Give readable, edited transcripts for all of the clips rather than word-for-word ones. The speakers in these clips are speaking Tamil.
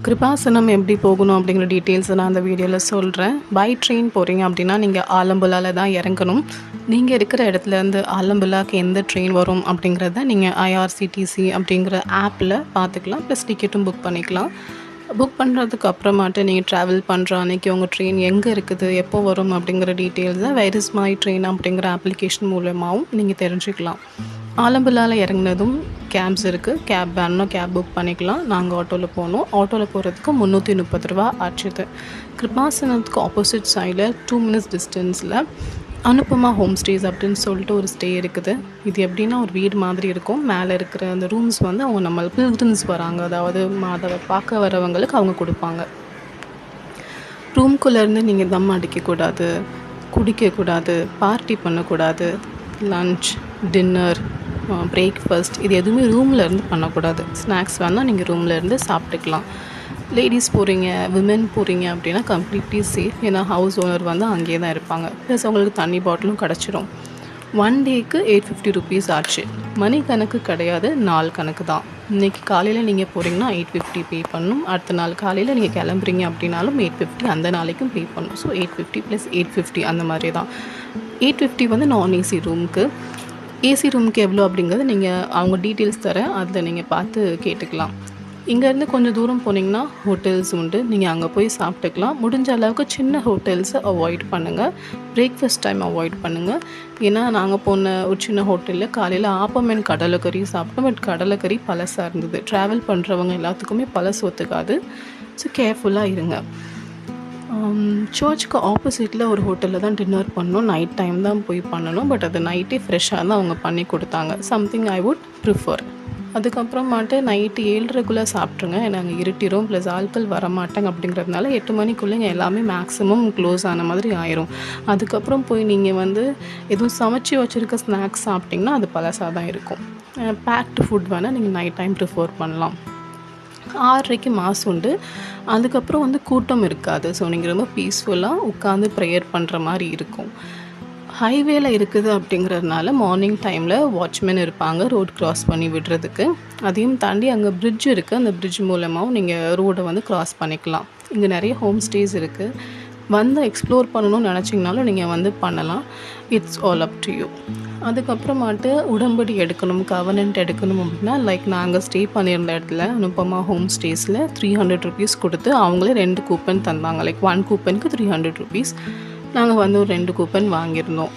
கிருபாசனம் எப்படி போகணும் அப்படிங்கிற டீட்டெயில்ஸை நான் அந்த வீடியோவில் சொல்கிறேன். பை ட்ரெயின் போகிறீங்க அப்படின்னா நீங்கள் ஆலம்புழால தான் இறங்கணும். நீங்கள் இருக்கிற இடத்துலேருந்து ஆலம்புழாக்கு எந்த ட்ரெயின் வரும் அப்படிங்கிறத நீங்கள் ஐஆர்சிடிசி அப்படிங்கிற ஆப்பில் பார்த்துக்கலாம். ப்ளஸ் டிக்கெட்டும் புக் பண்ணிக்கலாம். புக் பண்ணுறதுக்கு அப்புறமாட்டு நீங்கள் ட்ராவல் பண்ணுற அன்றைக்கி உங்கள் ட்ரெயின் எங்கே இருக்குது, எப்போ வரும் அப்படிங்கிற டீட்டெயில்ஸை வேர் இஸ் மை ட்ரெயின் அப்படிங்கிற அப்ளிகேஷன் மூலமாகவும் நீங்கள் தெரிஞ்சுக்கலாம். ஆலம்புழால இறங்குனதும் கேப்ஸ் இருக்குது. கேப் வேணும்னா கேப் புக் பண்ணிக்கலாம். நாங்கள் ஆட்டோவில் போனோம். ஆட்டோவில் போகிறதுக்கு 330 ரூபா ஆச்சுது. கிருபாசனத்துக்கு ஆப்போசிட் சைடில் 2 மினிட்ஸ் டிஸ்டன்ஸில் அனுப்பமா ஹோம் ஸ்டேஸ் அப்படின்னு சொல்லிட்டு ஒரு ஸ்டே இருக்குது. இது எப்படின்னா ஒரு வீடு மாதிரி இருக்கும். மேலே இருக்கிற அந்த ரூம்ஸ் வந்து அவங்க நம்ம பில்கிரிம்ஸ் வராங்க, அதாவது மாதவை பார்க்க வரவங்களுக்கு அவங்க கொடுப்பாங்க. ரூம்குள்ளேருந்து நீங்கள் தம் அடிக்கக்கூடாது, குடிக்கக்கூடாது, பார்ட்டி பண்ணக்கூடாது. லன்ச், டின்னர், பிரேக்ஃபாஸ்ட் இது எதுவுமே ரூமில் இருந்து பண்ணக்கூடாது. ஸ்நாக்ஸ் வேணால் நீங்கள் ரூமில் இருந்து சாப்பிட்டுக்கலாம். லேடிஸ் போகிறீங்க, விமென் போகிறீங்க அப்படின்னா கம்ப்ளீட்லி சேஃப். ஏன்னா ஹவுஸ் ஓனர் வந்து அங்கேயே தான் இருப்பாங்க. ப்ளஸ் அவங்களுக்கு தண்ணி பாட்டிலும் கிடச்சிரும். 1 டேக்கு 850 ருபீஸ் ஆச்சு. மணி கணக்கு கிடையாது, நாள் கணக்கு தான். இன்றைக்கி காலையில் நீங்கள் போகிறீங்கன்னா 850 பே பண்ணணும். அடுத்த நாள் காலையில் நீங்கள் கிளம்புறீங்க அப்படின்னாலும் 850 அந்த நாளைக்கும் பே பண்ணணும். ஸோ 850 + 850 அந்த மாதிரி தான். 850 வந்து நான் ஏசி ரூமுக்கு. ஏசி ரூமுக்கு எவ்வளோ அப்படிங்கிறது நீங்கள் அவங்க டீட்டெயில்ஸ் தரேன், அதில் நீங்கள் பார்த்து கேட்டுக்கலாம். இங்கேருந்து கொஞ்சம் தூரம் போனீங்கன்னா ஹோட்டல்ஸ் உண்டு. நீங்கள் அங்கே போய் சாப்பிட்டுக்கலாம். முடிஞ்ச அளவுக்கு சின்ன ஹோட்டல்ஸை அவாய்ட் பண்ணுங்கள். பிரேக்ஃபாஸ்ட் டைம் அவாய்ட் பண்ணுங்கள். ஏன்னா நாங்கள் போன ஒரு சின்ன ஹோட்டலில் காலையில் ஆப்பம் அண்ட் கடலைக்கறி சாப்பிட்டோம். பட் கடலைக்கறி பழசாக இருந்தது. ட்ராவல் பண்ணுறவங்க எல்லாத்துக்குமே பழசு ஒத்துக்காது. ஸோ கேர்ஃபுல்லாக இருங்க. சர்ச்சுக்கு ஆப்போசிட்டில் ஒரு ஹோட்டலில் தான் டின்னர் பண்ணோம். நைட் டைம் தான் போய் பண்ணணும். பட் அது நைட்டே ஃப்ரெஷ்ஷாக தான் அவங்க பண்ணி கொடுத்தாங்க. Something I would prefer. அதுக்கப்புறமாட்டு நைட்டு 7:30க்குள்ளே சாப்பிட்ருங்க. ஏன்னா அங்கே இருட்டிடும், ப்ளஸ் ஆட்கள் வரமாட்டாங்க. அப்படிங்கிறதுனால 8 மணிக்குள்ளே எல்லாமே மேக்ஸிமம் க்ளோஸ் ஆன மாதிரி ஆயிரும். அதுக்கப்புறம் போய் நீங்கள் வந்து எதுவும் சமைச்சி வச்சுருக்க ஸ்நாக்ஸ் சாப்பிட்டிங்கன்னா அது பழசாக தான் இருக்கும். பேக்டு ஃபுட் வேணால் நீங்கள் நைட் டைம் ப்ரிஃபர் பண்ணலாம். 6:30க்கு மாஸ் உண்டு. அதுக்கப்புறம் வந்து கூட்டம் இருக்காது. ஸோ நீங்கள் ரொம்ப பீஸ்ஃபுல்லாக உட்காந்து ப்ரேயர் பண்ணுற மாதிரி இருக்கும். ஹைவேல இருக்குது அப்படிங்கிறதுனால மார்னிங் டைமில் வாட்ச்மேன் இருப்பாங்க ரோட் க்ராஸ் பண்ணி விடுறதுக்கு. அதையும் தாண்டி அங்கே பிரிட்ஜ் இருக்குது. அந்த பிரிட்ஜ் மூலமாகவும் நீங்கள் ரோடை வந்து க்ராஸ் பண்ணிக்கலாம். இங்கே நிறைய ஹோம் ஸ்டேஸ் இருக்குது. வந்து எக்ஸ்ப்ளோர் பண்ணணும்னு நினச்சிங்கனாலும் நீங்கள் வந்து பண்ணலாம். It's all up to you. அதுக்கப்புறமாட்டு உடம்படி எடுக்கணும், கவர்னன்ட் எடுக்கணும் அப்படின்னா லைக் நாங்கள் ஸ்டே பண்ணியிருந்த இடத்துல அனுப்பமா ஹோம் ஸ்டேஸில் 300 ருபீஸ் கொடுத்து அவங்களே 2 கூப்பன் தந்தாங்க. Like 1 கூப்பனுக்கு 300 rupees. நாங்கள் வந்து ஒரு 2 கூப்பன் வாங்கியிருந்தோம்.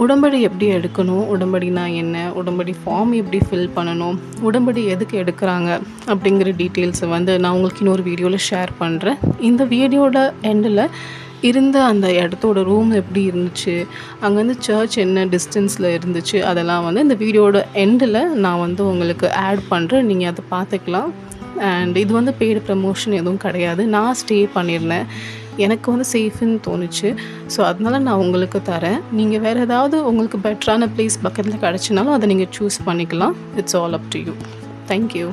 உடம்படி எப்படி எடுக்கணும், உடம்படினா என்ன, உடம்படி ஃபார்ம் எப்படி ஃபில் பண்ணணும், உடம்படி எதுக்கு எடுக்கிறாங்க அப்படிங்கிற டீட்டெயில்ஸை வந்து நான் உங்களுக்கு இன்னொரு வீடியோவில் ஷேர் பண்ணுறேன். இந்த வீடியோட எண்டில் இருந்த அந்த இடத்தோட ரூம் எப்படி இருந்துச்சு, அங்கேருந்து சர்ச் என்ன டிஸ்டன்ஸில் இருந்துச்சு, அதெல்லாம் வந்து இந்த வீடியோட எண்டில் நான் வந்து உங்களுக்கு ஆட் பண்ணுறேன். நீங்கள் அதை பார்த்துக்கலாம். அண்ட் இது வந்து பெய்டு ப்ரமோஷன் எதுவும் கிடையாது. நான் ஸ்டே பண்ணியிருந்தேன், எனக்கு வந்து சேஃப்னு தோணுச்சு. ஸோ அதனால் நான் உங்களுக்கு தரேன். நீங்கள் வேறு ஏதாவது உங்களுக்கு பெட்டரான ப்ளேஸ் பக்கத்தில் கிடச்சினாலும் அதை நீங்கள் சூஸ் பண்ணிக்கலாம். It's all up to you. Thank you.